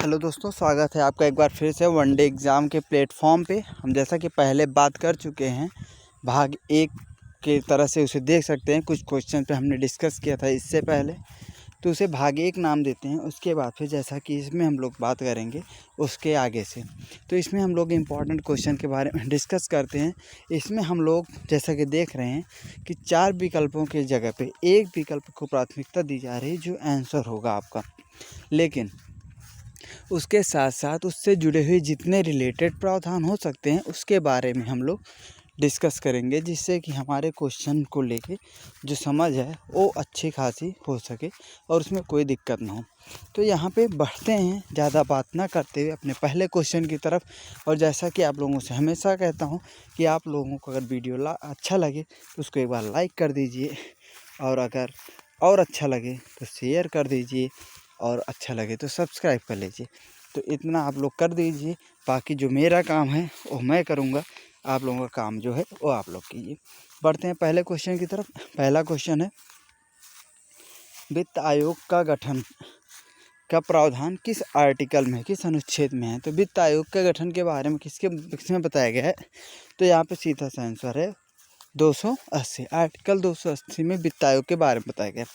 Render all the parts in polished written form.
Hello दोस्तों, स्वागत है आपका एक बार फिर से वनडे एग्ज़ाम के प्लेटफॉर्म पे। हम जैसा कि पहले बात कर चुके हैं, भाग 1 के तरह से उसे देख सकते हैं। कुछ क्वेश्चन पे हमने डिस्कस किया था इससे पहले, तो उसे भाग 1 नाम देते हैं। उसके बाद फिर जैसा कि इसमें हम लोग बात करेंगे उसके आगे से, तो इसमें हम लोग इम्पॉर्टेंट क्वेश्चन के बारे में डिस्कस करते हैं। इसमें हम लोग जैसा कि देख रहे हैं कि 4 विकल्पों की जगह पे एक विकल्प को प्राथमिकता दी जा रही है जो आंसर होगा आपका, लेकिन उसके साथ साथ उससे जुड़े हुए जितने रिलेटेड प्रावधान हो सकते हैं उसके बारे में हम लोग डिस्कस करेंगे, जिससे कि हमारे क्वेश्चन को लेके जो समझ है वो अच्छी खासी हो सके और उसमें कोई दिक्कत ना हो। तो यहाँ पे बढ़ते हैं, ज़्यादा बात ना करते हुए अपने पहले क्वेश्चन की तरफ। और जैसा कि आप लोगों से हमेशा कहता हूँ कि आप लोगों को अगर वीडियो अच्छा लगे तो उसको एक बार लाइक कर दीजिए, और अगर और अच्छा लगे तो शेयर कर दीजिए, और अच्छा लगे तो सब्सक्राइब कर लीजिए। तो इतना आप लोग कर दीजिए, बाकी जो मेरा काम है वो मैं करूँगा, आप लोगों का काम जो है वो आप लोग कीजिए। बढ़ते हैं पहले क्वेश्चन की तरफ। पहला क्वेश्चन है, वित्त आयोग का गठन का प्रावधान किस आर्टिकल में, किस अनुच्छेद में है। तो वित्त आयोग के गठन के बारे में किसमें बताया गया है, तो यहाँ पे सीधा सा आंसर है 280। आर्टिकल 280 में वित्त आयोग के बारे में बताया गया।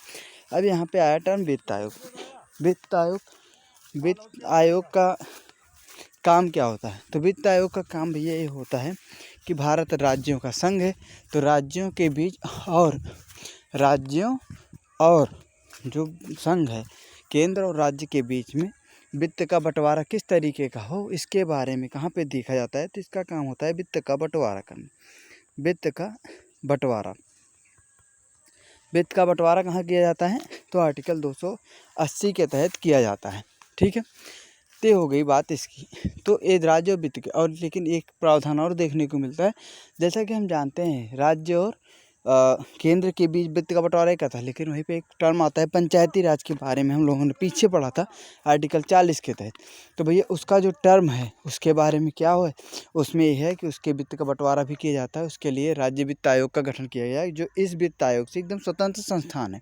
अब यहाँ पे आया टर्म वित्त आयोग। वित्त आयोग का काम क्या होता है। तो वित्त आयोग का काम भैया ये होता है कि भारत राज्यों का संघ है, तो राज्यों के बीच और जो संघ है, केंद्र और राज्य के बीच में वित्त का बंटवारा किस तरीके का हो, इसके बारे में कहाँ पे देखा जाता है। तो इसका काम होता है वित्त का बंटवारा करना। वित्त का बंटवारा कहाँ किया जाता है, तो आर्टिकल 280 के तहत किया जाता है। ठीक है, तो हो गई बात इसकी। तो ये राज्य और वित्त के, और लेकिन एक प्रावधान और देखने को मिलता है। जैसा कि हम जानते हैं राज्य और केंद्र के बीच वित्त का बंटवारा का था, लेकिन वहीं पे एक टर्म आता है पंचायती राज के बारे में, हम लोगों ने पीछे पढ़ा था आर्टिकल 40 के तहत। तो भैया उसका जो टर्म है उसके बारे में क्या है, उसमें यह है कि उसके वित्त का बंटवारा भी किया जाता है। उसके लिए राज्य वित्त आयोग का गठन किया गया है, जो इस वित्त आयोग से एकदम स्वतंत्र संस्थान है।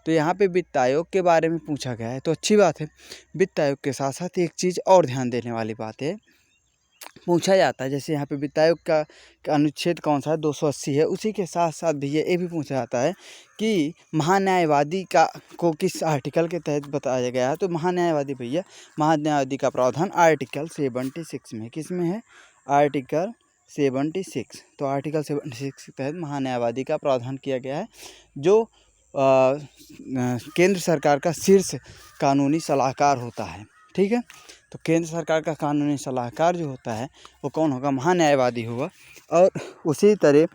तो यहाँ पे वित्त आयोग के बारे में पूछा गया है, तो अच्छी बात है। वित्त आयोग के साथ साथ एक चीज़ और ध्यान देने वाली बात है, पूछा जाता है जैसे यहाँ पे वित्त आयोग का अनुच्छेद कौन सा है, 280 है। उसी के साथ साथ भैया ये भी पूछा जाता है कि महान्यायवादी को किस आर्टिकल के तहत बताया गया है। तो महान्यायवादी का प्रावधान आर्टिकल 76 में, किस में है, आर्टिकल 76। तो आर्टिकल 76 के तहत महान्यायवादी का प्रावधान किया गया है, जो केंद्र सरकार का शीर्ष कानूनी सलाहकार होता है। ठीक है, तो केंद्र सरकार का कानूनी सलाहकार जो होता है वो कौन होगा, महान्यायवादी होगा। और उसी तरह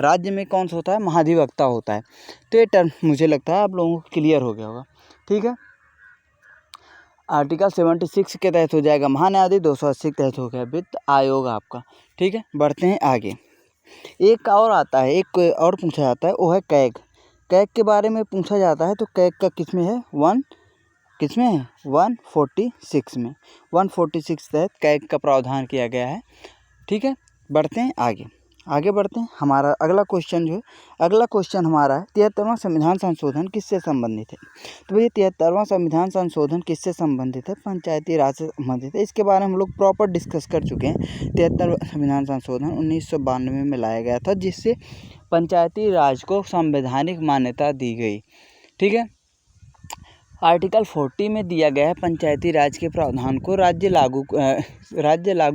राज्य में कौन सा होता है, महाधिवक्ता होता है। तो ये टर्म मुझे लगता है आप लोगों को क्लियर हो गया होगा। ठीक है, आर्टिकल 76 के तहत हो जाएगा महान्यायवादी, 280 के तहत हो गया वित्त आयोग आपका। ठीक है, बढ़ते हैं आगे। एक और आता है, एक और पूछा जाता है, वो है कैग के बारे में पूछा जाता है। तो कैग का किसमें है, 146 में, 146 तहत कैग का प्रावधान किया गया है। ठीक है, बढ़ते हैं आगे बढ़ते हैं। हमारा अगला क्वेश्चन हमारा है 73वां संविधान संशोधन किससे संबंधित है। तो ये 73वां संविधान संशोधन किससे संबंधित है, पंचायती राज से संबंधित है। इसके बारे में हम लोग प्रॉपर डिस्कस कर चुके हैं। 73वां संविधान संशोधन 1992 में लाया गया था, जिससे पंचायती राज को संवैधानिक मान्यता दी गई। ठीक है, आर्टिकल 40 में दिया गया है पंचायती राज के प्रावधान को राज्य लागू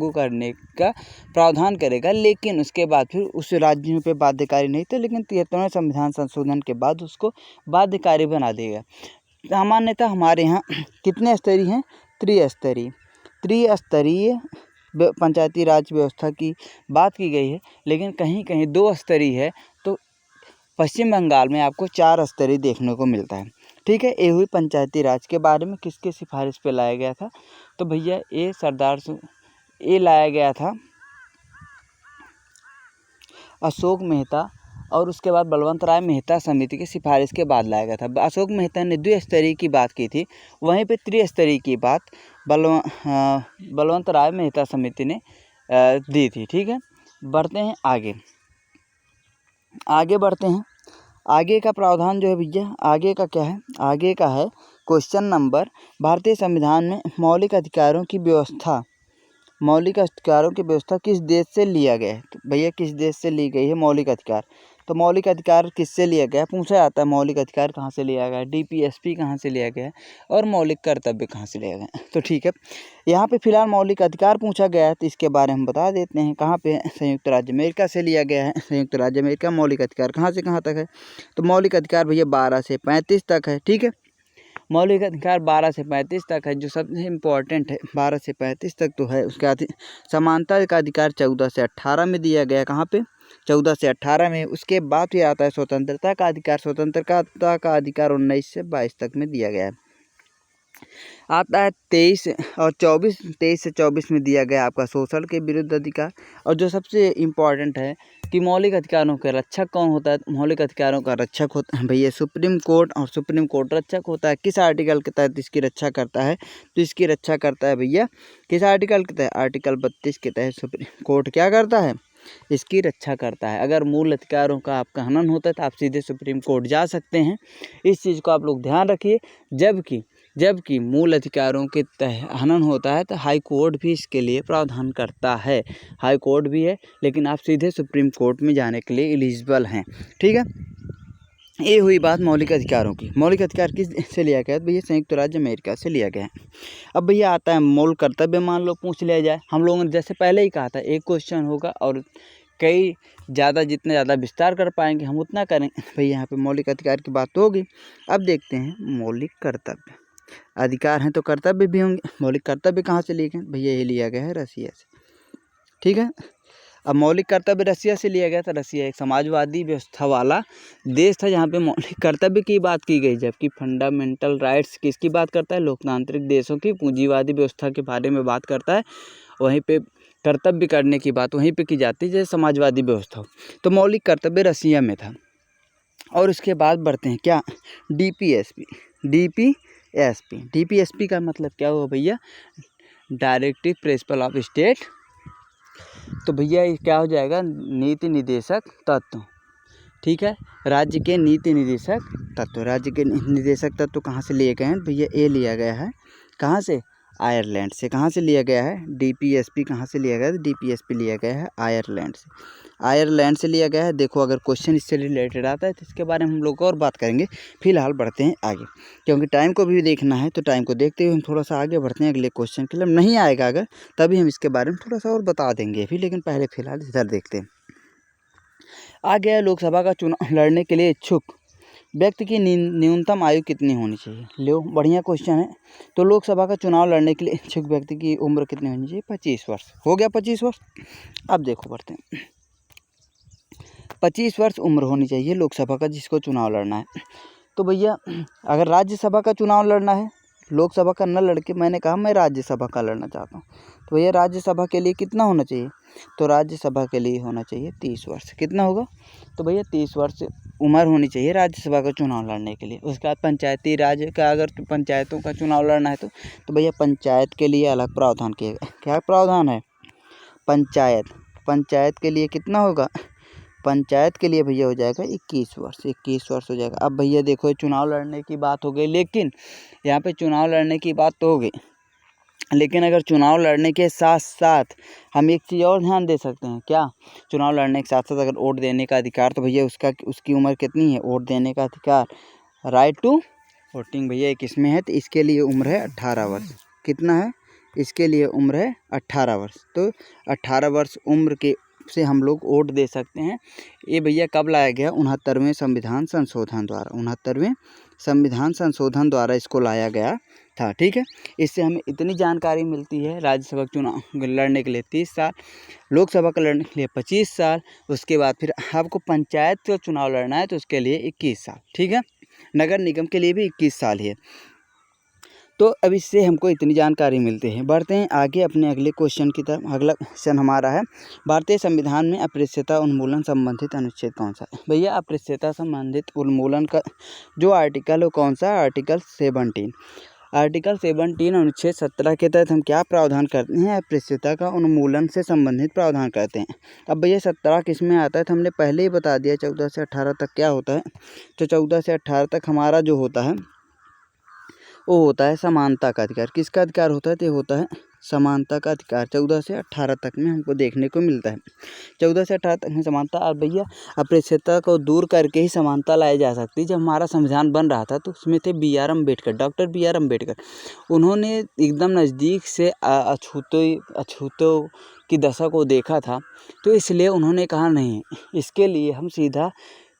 करने का प्रावधान करेगा, लेकिन उसके बाद फिर उस राज्यों पे बाध्यकारी नहीं थे, लेकिन 73वें संविधान संशोधन के बाद उसको बाध्यकारी बना देगा। सामान्यतः हमारे यहाँ कितने स्तरीय हैं, त्रिस्तरीय पंचायती राज व्यवस्था की बात की गई है, लेकिन कहीं कहीं 2 स्तरीय है। तो पश्चिम बंगाल में आपको 4 स्तरीय देखने को मिलता है। ठीक है, ये हुई पंचायती राज के बारे में किसके सिफारिश पे लाया गया था। तो भैया ये लाया गया था अशोक मेहता, और उसके बाद बलवंत राय मेहता समिति की सिफारिश के बाद लाया गया था। अशोक मेहता ने द्विस्तरीय की बात की थी, वहीं पे त्रिस्तरीय की बात बलवंत राय मेहता समिति ने दी थी। ठीक है, बढ़ते हैं आगे बढ़ते हैं। आगे का प्रावधान जो है भैया, आगे का क्या है, आगे का है क्वेश्चन नंबर, भारतीय संविधान में मौलिक अधिकारों की व्यवस्था किस देश से लिया गया है? तो भैया किस देश से ली गई है मौलिक अधिकार? तो मौलिक अधिकार किससे लिया गया है पूछा जाता है। मौलिक अधिकार कहाँ से लिया गया है, DPSP कहाँ से लिया गया है, और मौलिक कर्तव्य कहाँ से लिया गया है? तो ठीक है, यहाँ पे फिलहाल मौलिक अधिकार पूछा गया है तो इसके बारे में हम बता देते हैं। कहाँ पे? संयुक्त राज्य अमेरिका से लिया गया है। संयुक्त राज्य अमेरिका मौलिक अधिकार कहाँ से कहाँ तक है? तो मौलिक अधिकार भैया 12 से 35 तक है। ठीक है, मौलिक अधिकार 12 से 35 तक है। जो सबसे इम्पोर्टेंट है 12 से 35 तक तो है। उसके बाद समानता का अधिकार 14 से 18 में दिया गया है। कहाँ पे? 14 से 18 में। उसके बाद ये आता है स्वतंत्रता का अधिकार। स्वतंत्रता का अधिकार 19 से 22 तक में दिया गया है। आता है 23 और 24। 23 से 24 में दिया गया आपका शोषण के विरुद्ध अधिकार। और जो सबसे इम्पॉर्टेंट है कि मौलिक अधिकारों का रक्षक कौन होता है? मौलिक अधिकारों का रक्षक होता है भैया सुप्रीम कोर्ट, और सुप्रीम कोर्ट रक्षक होता है। किस आर्टिकल के तहत इसकी रक्षा करता है? तो इसकी रक्षा करता है भैया किस आर्टिकल के तहत? आर्टिकल 32 के तहत सुप्रीम कोर्ट क्या करता है? इसकी रक्षा करता है। अगर मूल अधिकारों का आपका हनन होता है तो आप सीधे सुप्रीम कोर्ट जा सकते हैं। इस चीज़ को आप लोग ध्यान रखिए। जबकि मूल अधिकारों के हनन होता है तो हाई कोर्ट भी इसके लिए प्रावधान करता है। हाई कोर्ट भी है, लेकिन आप सीधे सुप्रीम कोर्ट में जाने के लिए एलिजिबल हैं। ठीक है, ये हुई बात मौलिक अधिकारों की। मौलिक अधिकार किस से लिया गया है? भैया संयुक्त राज्य अमेरिका से लिया गया है। अब भैया आता है मूल कर्तव्य। मान लो पूछ लिया जाए, हम लोगों ने जैसे पहले ही कहा था एक क्वेश्चन होगा और कई जितना ज़्यादा विस्तार कर पाएंगे हम उतना करेंगे। भैया यहाँ पे मौलिक अधिकार की बात तो होगी। अब देखते हैं मौलिक कर्तव्य। अधिकार हैं तो कर्तव्य भी होंगे। मौलिक कर्तव्य कहाँ से लिए गए? भैया ये लिया गया है रसिया से। ठीक है, अब मौलिक कर्तव्य रसिया से लिया गया था। रसिया एक समाजवादी व्यवस्था वाला देश था जहाँ पे मौलिक कर्तव्य की बात की गई। जबकि फंडामेंटल राइट्स किसकी बात करता है? लोकतांत्रिक देशों की पूंजीवादी व्यवस्था के बारे में बात करता है। वहीं पे कर्तव्य करने की बात वहीं पे की जाती है जैसे समाजवादी व्यवस्था हो। तो मौलिक कर्तव्य रसिया में था। और उसके बाद बढ़ते हैं क्या? DPSP का मतलब क्या हुआ भैया? Directive principle of state. तो भैया ये क्या हो जाएगा? नीति निर्देशक तत्व। ठीक है, राज्य के नीति निर्देशक तत्व। राज्य के निर्देशक तत्व कहाँ से लिए गए हैं? भैया ये लिया गया है कहाँ से? आयरलैंड से। कहाँ से लिया गया है? DPSP कहाँ से लिया गया है? DPSP लिया गया है आयरलैंड से। आयरलैंड से लिया गया है। देखो अगर क्वेश्चन इससे रिलेटेड आता है तो इसके बारे में हम लोग और बात करेंगे। फिलहाल बढ़ते हैं आगे, क्योंकि टाइम को भी देखना है। तो टाइम को देखते हुए हम थोड़ा सा आगे बढ़ते हैं अगले क्वेश्चन के लिए। नहीं आएगा अगर तभी हम इसके बारे में थोड़ा सा और बता देंगे अभी, लेकिन पहले फिलहाल इधर देखते हैं। आ गया लोकसभा का चुनाव लड़ने के लिए इच्छुक व्यक्ति की न्यूनतम आयु कितनी होनी चाहिए? लो बढ़िया क्वेश्चन है। तो लोकसभा का चुनाव लड़ने के लिए इच्छुक व्यक्ति की उम्र कितनी होनी चाहिए? 25 वर्ष। हो गया 25 वर्ष। अब देखो बढ़ते हैं। 25 वर्ष उम्र होनी चाहिए लोकसभा का जिसको चुनाव लड़ना है। तो भैया अगर राज्यसभा का चुनाव लड़ना है, लोकसभा का न लड़के मैंने कहा मैं राज्यसभा का लड़ना चाहता हूँ, तो भैया राज्यसभा के लिए कितना होना चाहिए? तो राज्यसभा के लिए होना चाहिए 30 वर्ष। कितना होगा? तो भैया 30 वर्ष उम्र होनी चाहिए राज्यसभा का चुनाव लड़ने के लिए। उसके बाद पंचायती राज का अगर पंचायतों का चुनाव लड़ना है तो भैया पंचायत के लिए अलग प्रावधान किया गया। क्या प्रावधान है? पंचायत के लिए कितना होगा? पंचायत के लिए भैया हो जाएगा 21 वर्ष। 21 वर्ष हो जाएगा। अब भैया देखो चुनाव लड़ने की बात हो गई, लेकिन यहाँ पे चुनाव लड़ने की बात तो हो गई, लेकिन अगर चुनाव लड़ने के साथ साथ हम एक चीज़ और ध्यान दे सकते हैं। क्या? चुनाव लड़ने के साथ साथ अगर वोट देने का अधिकार, तो भैया उसकी उम्र कितनी है? वोट देने का अधिकार, राइट टू वोटिंग भैया किस में है? तो इसके लिए उम्र है 18 वर्ष। कितना है? इसके लिए उम्र है 18 वर्ष। तो 18 वर्ष उम्र के से हम लोग वोट दे सकते हैं। ये भैया कब लाया गया? 69वें संविधान संशोधन द्वारा। 69वें संविधान संशोधन द्वारा इसको लाया गया था। ठीक है, इससे हमें इतनी जानकारी मिलती है। राज्यसभा चुनाव लड़ने के लिए 30 साल, लोकसभा का लड़ने के लिए 25 साल, उसके बाद फिर आपको पंचायत का चुनाव लड़ना है तो उसके लिए 21 साल। ठीक है, नगर निगम के लिए भी 21 साल ही है। तो अब इससे हमको इतनी जानकारी मिलती है। बढ़ते हैं आगे अपने अगले क्वेश्चन की तरफ। अगला क्वेश्चन हमारा है, भारतीय संविधान में अस्पृश्यता उन्मूलन संबंधित अनुच्छेद कौन सा है? भैया अस्पृश्यता संबंधित उन्मूलन का जो आर्टिकल है कौन सा? आर्टिकल 17। आर्टिकल 17 अनुच्छेद 17 के तहत हम क्या प्रावधान करते हैं? अस्पृश्यता का उन्मूलन से संबंधित प्रावधान करते हैं। अब भैया 17 किस में आता है? तो हमने पहले ही बता दिया 14 से 18 तक क्या होता है। तो 14 से 18 तक हमारा जो होता है वो होता है समानता का अधिकार। किसका अधिकार होता है? तो होता है समानता का अधिकार। 14 से 18 तक में हमको देखने को मिलता है। 14 से 18 तक में समानता। और भैया अस्पृश्यता को दूर करके ही समानता लाई जा सकती है। जब हमारा संविधान बन रहा था तो उसमें थे B R Ambedkar, doctor B R Ambedkar. उन्होंने एकदम नज़दीक से अछूतों की दशा को देखा था, तो इसलिए उन्होंने कहा नहीं, इसके लिए हम सीधा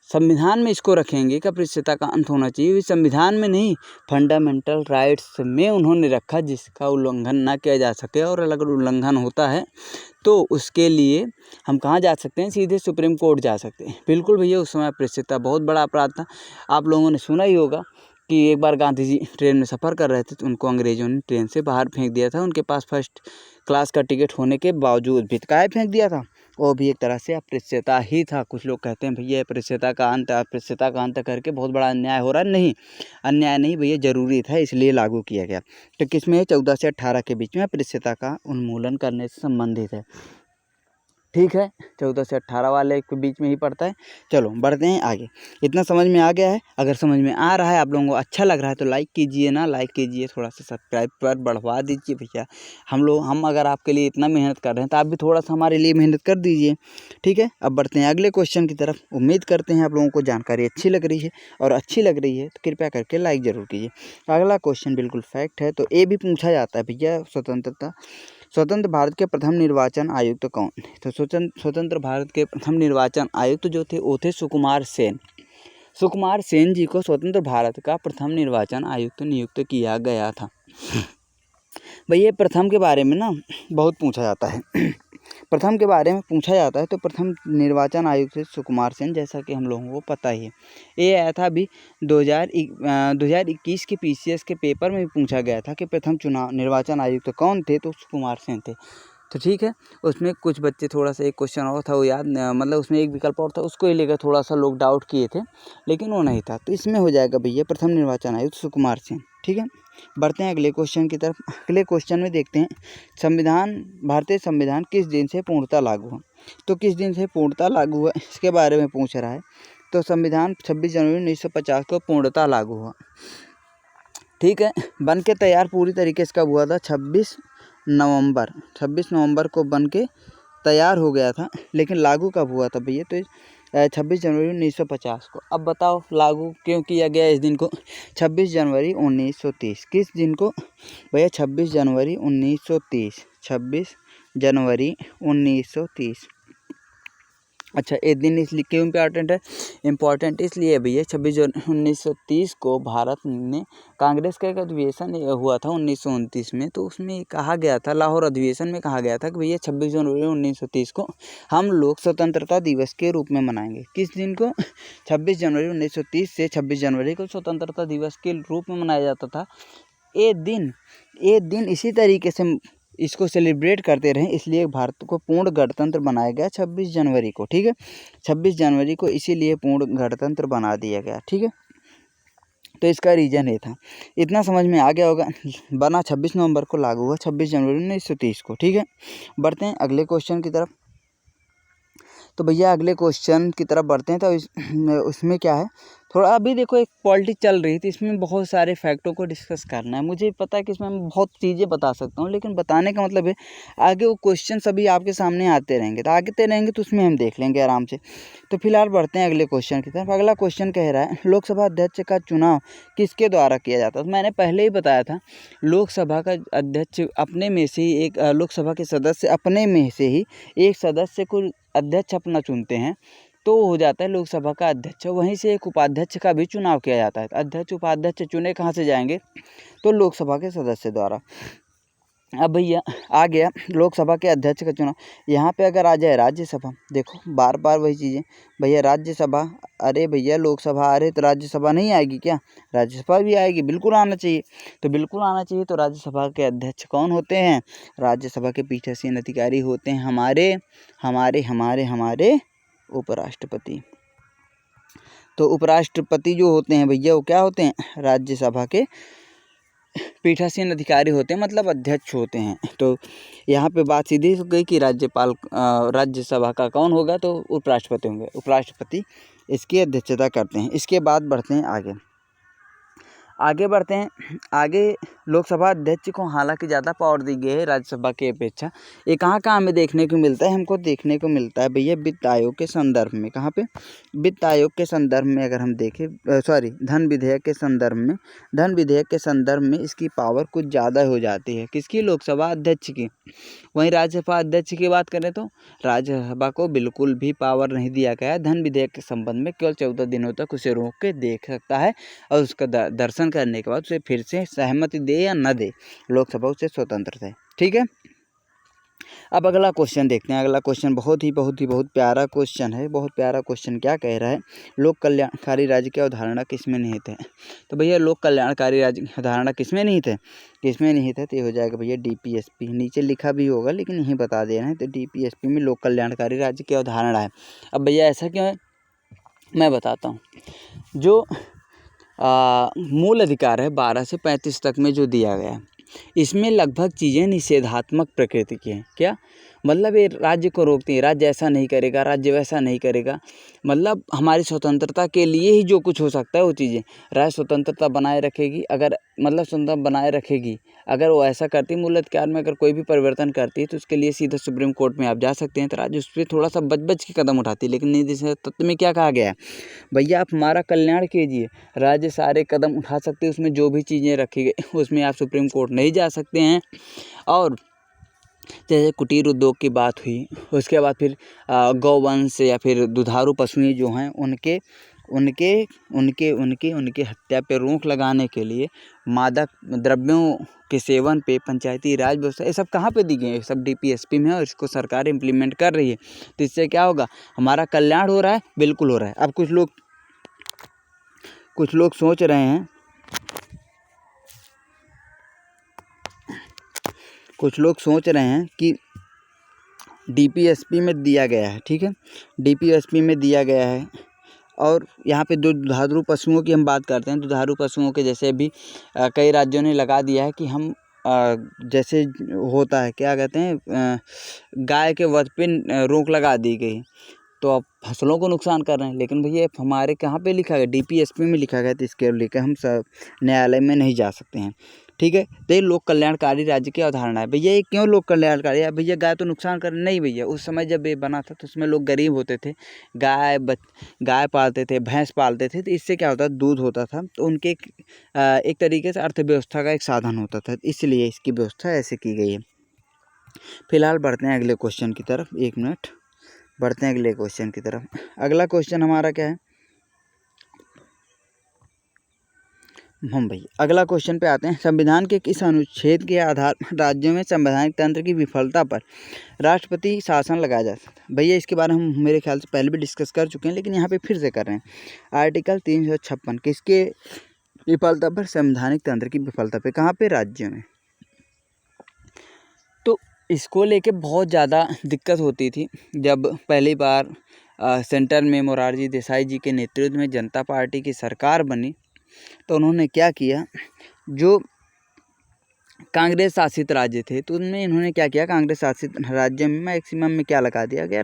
संविधान में इसको रखेंगे कि अस्पृश्यता का अंत होना चाहिए। संविधान में नहीं, फंडामेंटल राइट्स में उन्होंने रखा, जिसका उल्लंघन ना किया जा सके। और अगर उल्लंघन होता है तो उसके लिए हम कहाँ जा सकते हैं? सीधे सुप्रीम कोर्ट जा सकते हैं। बिल्कुल भैया, उस समय अस्पृश्यता बहुत बड़ा अपराध था। आप लोगों ने सुना ही होगा कि एक बार गांधी जी ट्रेन में सफ़र कर रहे थे तो उनको अंग्रेज़ों ने ट्रेन से बाहर फेंक दिया था। उनके पास फर्स्ट क्लास का टिकट होने के बावजूद भी। काहे फेंक दिया था? वो भी एक तरह से अस्पृश्यता ही था। कुछ लोग कहते हैं भैया अस्पृश्यता का अंत करके बहुत बड़ा अन्याय हो रहा है। नहीं, अन्याय नहीं भैया, ज़रूरी था, इसलिए लागू किया गया। तो किसमें है? 14 से 18 के बीच में अस्पृश्यता का उन्मूलन करने से संबंधित है। ठीक है, 14 से 18 वाले के बीच में ही पड़ता है। चलो बढ़ते हैं आगे। इतना समझ में आ गया है? अगर समझ में आ रहा है, आप लोगों को अच्छा लग रहा है तो लाइक कीजिए ना, लाइक कीजिए, थोड़ा सा सब्सक्राइब पर बढ़वा दीजिए भैया। हम अगर आपके लिए इतना मेहनत कर रहे हैं तो आप भी थोड़ा सा हमारे लिए मेहनत कर दीजिए। ठीक है, अब बढ़ते हैं अगले क्वेश्चन की तरफ। उम्मीद करते हैं आप लोगों को जानकारी अच्छी लग रही है, और अच्छी लग रही है तो कृपया करके लाइक ज़रूर कीजिए। अगला क्वेश्चन बिल्कुल फैक्ट है। तो ये भी पूछा जाता है भैया, स्वतंत्र भारत के प्रथम निर्वाचन आयुक्त कौन? तो स्वतंत्र भारत के प्रथम निर्वाचन आयुक्त जो थे वो थे सुकुमार सेन। सुकुमार सेन जी को स्वतंत्र भारत का प्रथम निर्वाचन आयुक्त नियुक्त किया गया था। भैया प्रथम के बारे में ना बहुत पूछा जाता है। प्रथम के बारे में पूछा जाता है तो प्रथम निर्वाचन आयुक्त थे सुकुमार सेन, जैसा कि हम लोगों को पता ही है। ये आया था अभी 2021 के PCS के पेपर में भी पूछा गया था कि प्रथम निर्वाचन आयुक्त कौन थे, तो सुकुमार सेन थे। तो ठीक है, उसमें कुछ बच्चे थोड़ा सा एक क्वेश्चन और था वो याद, मतलब उसमें एक विकल्प और था, उसको ही लेकर थोड़ा सा लोग डाउट किए थे, लेकिन वो नहीं था। तो इसमें हो जाएगा भैया प्रथम निर्वाचन आयुक्त सुकुमार सेन। ठीक है, बढ़ते हैं अगले क्वेश्चन की तरफ। अगले क्वेश्चन में देखते हैं भारतीय संविधान किस दिन से पूर्णतः लागू हुआ? तो किस दिन से पूर्णतः लागू हुआ इसके बारे में पूछ रहा है। तो संविधान 26 जनवरी 1950 को पूर्णतः लागू हुआ। ठीक है, बन के तैयार पूरी तरीके से कब हुआ था? 26 नवंबर को बन के तैयार हो गया था, लेकिन लागू कब हुआ था भैया? तो 26 जनवरी 1950 को। अब बताओ लागू क्यों किया गया इस दिन को? 26 जनवरी 1930। किस दिन को भैया? 26 जनवरी 1930। 26 जनवरी 1930। अच्छा, ये दिन इसलिए क्यों इम्पॉर्टेंट है? इम्पॉर्टेंट इसलिए भैया 26 जनवरी 1930 को भारत में कांग्रेस का एक अधिवेशन हुआ था 1929 में। तो उसमें कहा गया था, लाहौर अधिवेशन में कहा गया था कि भैया 26 जनवरी 1930 को हम लोग स्वतंत्रता दिवस के रूप में मनाएंगे। किस दिन को? 26 जनवरी 1930 से 26 जनवरी को स्वतंत्रता दिवस के रूप में मनाया जाता था। ये दिन इसी तरीके से इसको सेलिब्रेट करते रहें, इसलिए भारत को पूर्ण गणतंत्र बनाया गया 26 जनवरी को। ठीक है, 26 जनवरी को इसीलिए पूर्ण गणतंत्र बना दिया गया। ठीक है, तो इसका रीज़न ये था। इतना समझ में आ गया होगा। बना 26 नवंबर को, लागू हुआ 26 जनवरी 1930 को। ठीक है, बढ़ते हैं अगले क्वेश्चन की तरफ। तो भैया अगले क्वेश्चन की तरफ बढ़ते हैं। तो उसमें क्या है, थोड़ा अभी देखो एक पॉलिटिक्स चल रही थी, इसमें बहुत सारे फैक्टों को डिस्कस करना है। मुझे पता है कि इसमें मैं बहुत चीज़ें बता सकता हूँ, लेकिन बताने का मतलब है आगे वो क्वेश्चन सभी आपके सामने आते रहेंगे, तो उसमें हम देख लेंगे आराम से। तो फिलहाल बढ़ते हैं अगले क्वेश्चन की तरफ। अगला क्वेश्चन कह रहा है, लोकसभा अध्यक्ष का चुनाव किसके द्वारा किया जाता है? तो मैंने पहले ही बताया था, लोकसभा का अध्यक्ष अपने में से ही एक लोकसभा के सदस्य अपने में से ही एक सदस्य को अध्यक्ष अपना चुनते हैं, तो हो जाता है लोकसभा का अध्यक्ष। वहीं से एक उपाध्यक्ष का भी चुनाव किया जाता है। अध्यक्ष उपाध्यक्ष चुने कहाँ से जाएंगे? तो लोकसभा के सदस्य द्वारा। अब भैया आ गया लोकसभा के अध्यक्ष का चुनाव। यहाँ पे अगर आ जाए राज्यसभा, देखो बार बार वही चीज़ें भैया, राज्यसभा, अरे भैया लोकसभा आ रहे तो राज्यसभा नहीं आएगी क्या? राज्यसभा भी आएगी, बिल्कुल आना चाहिए। तो बिल्कुल आना चाहिए। तो राज्यसभा के अध्यक्ष कौन होते हैं? राज्यसभा के पीठासीन अधिकारी होते हैं हमारे हमारे हमारे हमारे उपराष्ट्रपति। तो उपराष्ट्रपति जो होते हैं भैया, वो क्या होते हैं? राज्यसभा के पीठासीन अधिकारी होते हैं, मतलब अध्यक्ष होते हैं। तो यहाँ पे बात सीधी हो गई कि राज्यसभा का कौन होगा? तो उपराष्ट्रपति होंगे। उपराष्ट्रपति इसकी अध्यक्षता करते हैं। इसके बाद बढ़ते हैं आगे। आगे बढ़ते हैं। आगे लोकसभा अध्यक्ष को हालांकि ज़्यादा पावर दी गई है राज्यसभा की अपेक्षा। ये कहाँ कहाँ हमें देखने को मिलता है? हमको देखने को मिलता है भैया वित्त आयोग के संदर्भ में। कहाँ पे? वित्त आयोग के संदर्भ में अगर हम देखें, धन विधेयक के संदर्भ में, धन विधेयक के संदर्भ में इसकी पावर कुछ ज़्यादा हो जाती है। किसकी? लोकसभा अध्यक्ष की। वहीं राज्यसभा अध्यक्ष की बात करें तो राज्यसभा को बिल्कुल भी पावर नहीं दिया गया है। धन विधेयक के संबंध में केवल 14 दिनों तक उसे रोक के देख सकता है और उसका दर्शन करने के बाद उसे फिर से सहमति दे या न दे, लोकसभा उसे स्वतंत्र है। ठीक है, अब अगला क्वेश्चन देखते हैं। अगला क्वेश्चन बहुत प्यारा क्वेश्चन है। बहुत प्यारा क्वेश्चन क्या कह रहा है? लोक कल्याणकारी राज्य की अवधारणा किसमें निहित है? तो भैया लोक कल्याणकारी राज्य की अवधारणा किसमें निहित है? किसमें निहित है? तो ये हो जाएगा भैया DPSP। नीचे लिखा भी होगा लेकिन यहीं बता दे रहे हैं। तो DPSP में लोक कल्याणकारी राज्य की अवधारणा है। अब भैया ऐसा क्यों है मैं बताता हूँ। जो मूल अधिकार है 12 से 35 तक में जो दिया गया है, इसमें लगभग चीज़ें निषेधात्मक प्रकृति की हैं। क्या मतलब? ये राज्य को रोकती है, राज्य ऐसा नहीं करेगा, राज्य वैसा नहीं करेगा। मतलब हमारी स्वतंत्रता के लिए ही जो कुछ हो सकता है वो चीज़ें राज्य स्वतंत्रता बनाए रखेगी। अगर मतलब स्वतंत्रता बनाए रखेगी, अगर वो ऐसा करती है, मूल अधिकार में अगर कोई भी परिवर्तन करती है तो उसके लिए सीधा सुप्रीम कोर्ट में आप जा सकते हैं। तो राज्य उस पर थोड़ा सा बच के कदम उठाती है। लेकिन निधि तत्व में क्या कहा गया है? भैया आप हमारा कल्याण कीजिए, राज्य सारे कदम उठा सकते हैं, उसमें जो भी चीज़ें रखी गई उसमें आप सुप्रीम कोर्ट नहीं जा सकते हैं। और जैसे कुटीर उद्योग की बात हुई, उसके बाद फिर गौवंश या फिर दुधारू पशुएं जो हैं उनके हत्या पे रोक लगाने के लिए, मादक द्रव्यों के सेवन पे पंचायती राज व्यवस्था, ये सब कहाँ पे दी गई है? सब DPSP में है और इसको सरकार इम्प्लीमेंट कर रही है। तो इससे क्या होगा? हमारा कल्याण हो रहा है, बिल्कुल हो रहा है। अब कुछ लोग सोच रहे हैं, कि DPSP में दिया गया है। ठीक है, DPSP में दिया गया है और यहाँ पे जो दुधारू पशुओं की हम बात करते हैं, दुधारू पशुओं के जैसे भी कई राज्यों ने लगा दिया है कि हम जैसे होता है क्या कहते हैं, गाय के वध पे रोक लगा दी गई, तो अब फसलों को नुकसान कर रहे हैं। लेकिन भैया हमारे कहाँ पे लिखा गया? DPSP में लिखा गया। तो इसके लेकर हम सब न्यायालय में नहीं जा सकते हैं। ठीक है, तो ये लोक कल्याणकारी राज्य की अवधारणा है। भैया ये क्यों लोक कल्याणकारी है? भैया गाय तो नुकसान कर नहीं भैया। उस समय जब ये बना था तो उसमें लोग गरीब होते थे, गाय पालते थे, भैंस पालते थे। तो इससे क्या होता, दूध होता था, तो उनके एक तरीके से अर्थव्यवस्था का एक साधन होता था, इसलिए इसकी व्यवस्था ऐसे की गई है। फिलहाल बढ़ते हैं अगले क्वेश्चन की तरफ। 1 मिनट, बढ़ते हैं अगले क्वेश्चन की तरफ। अगला क्वेश्चन हमारा क्या है? हम भैया अगला क्वेश्चन पे आते हैं। संविधान के किस अनुच्छेद के आधार पर राज्यों में संवैधानिक तंत्र की विफलता पर राष्ट्रपति शासन लगाया जा सकता है? भैया इसके बारे में हम मेरे ख्याल से पहले भी डिस्कस कर चुके हैं, लेकिन यहाँ पे फिर से कर रहे हैं। आर्टिकल 356 किसके विफलता पर? संवैधानिक तंत्र की विफलता पे। कहाँ पे? राज्यों में। तो इसको लेके बहुत ज़्यादा दिक्कत होती थी जब पहली बार सेंटर में मोरारजी देसाई जी के नेतृत्व में जनता पार्टी की सरकार बनी। तो उन्होंने क्या किया, जो कांग्रेस शासित राज्य थे तो उनमें इन्होंने क्या किया, कांग्रेस शासित राज्य में मैक्सिमम में क्या लगा दिया गया?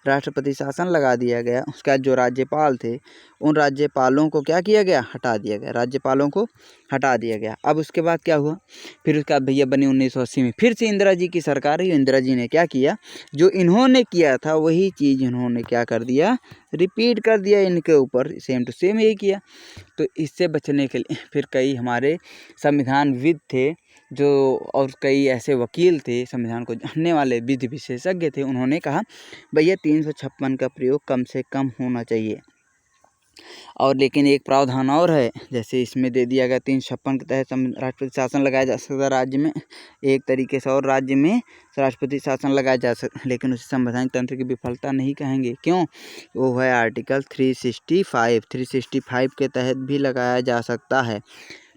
राष्ट्रपति शासन लगा दिया गया। उसके बाद जो राज्यपाल थे उन राज्यपालों को क्या किया गया? हटा दिया गया। राज्यपालों को हटा दिया गया। अब उसके बाद क्या हुआ? फिर उसके बाद भैया बनी 1980 में फिर से इंदिरा जी की सरकार है। इंदिरा जी ने क्या किया? जो इन्होंने किया था वही चीज़ इन्होंने क्या कर दिया? रिपीट कर दिया इनके ऊपर, सेम टू सेम यही किया। तो इससे बचने के लिए फिर कई हमारे संविधानविद थे जो, और कई ऐसे वकील थे, संविधान को जानने वाले विधि विशेषज्ञ थे, उन्होंने कहा भैया 356 का प्रयोग कम से कम होना चाहिए। और लेकिन एक प्रावधान और है, जैसे इसमें दे दिया गया 356 के तहत राष्ट्रपति शासन लगाया जा सकता है राज्य में, एक तरीके से और राज्य में राष्ट्रपति शासन लगाया जा सकता है, लेकिन उसे संवैधानिक तंत्र की विफलता नहीं कहेंगे। क्यों? वो है आर्टिकल 365 के तहत भी लगाया जा सकता है।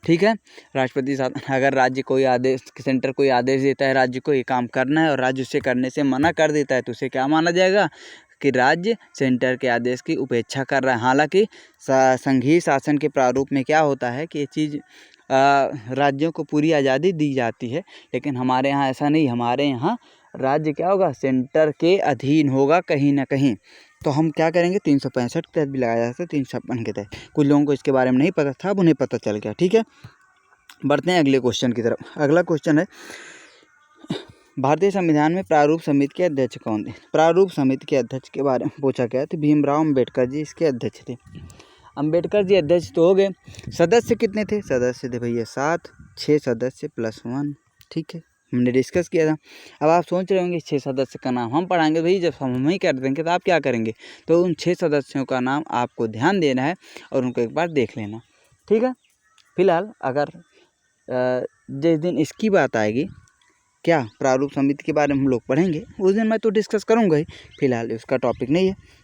ठीक है, राष्ट्रपति शासन, अगर राज्य कोई आदेश, सेंटर कोई आदेश देता है राज्य को ये काम करना है और राज्य उसे करने से मना कर देता है तो उसे क्या माना जाएगा? कि राज्य सेंटर के आदेश की उपेक्षा कर रहा है। हालांकि संघीय शासन के प्रारूप में क्या होता है कि ये चीज़ राज्यों को पूरी आज़ादी दी जाती है, लेकिन हमारे यहाँ ऐसा नहीं। हमारे यहाँ राज्य क्या होगा? सेंटर के अधीन होगा कहीं ना कहीं। तो हम क्या करेंगे 365 के तहत भी लगाया जा सकता है, 356 के तहत। कुछ लोगों को इसके बारे में नहीं पता था, अब उन्हें पता चल गया। ठीक है, बढ़ते हैं अगले क्वेश्चन की तरफ। अगला क्वेश्चन है, भारतीय संविधान में प्रारूप समिति के अध्यक्ष कौन थे? प्रारूप समिति के अध्यक्ष के बारे में पूछा गया था। भीमराव अम्बेडकर जी इसके अध्यक्ष थे। अम्बेडकर जी अध्यक्ष तो हो गए। सदस्य कितने थे? सदस्य थे भैया 7, 6 सदस्य +1। ठीक है, हमने डिस्कस किया था। अब आप सोच रहे होंगे 6 सदस्य का नाम हम पढ़ाएंगे। भाई जब हम ही कर देंगे तो आप क्या करेंगे? तो उन 6 सदस्यों का नाम आपको ध्यान देना है और उनको एक बार देख लेना। ठीक है, फिलहाल अगर जिस दिन इसकी बात आएगी, क्या प्रारूप समिति के बारे में हम लोग पढ़ेंगे, उस दिन मैं तो डिस्कस करूंगा ही। फिलहाल उसका टॉपिक नहीं है।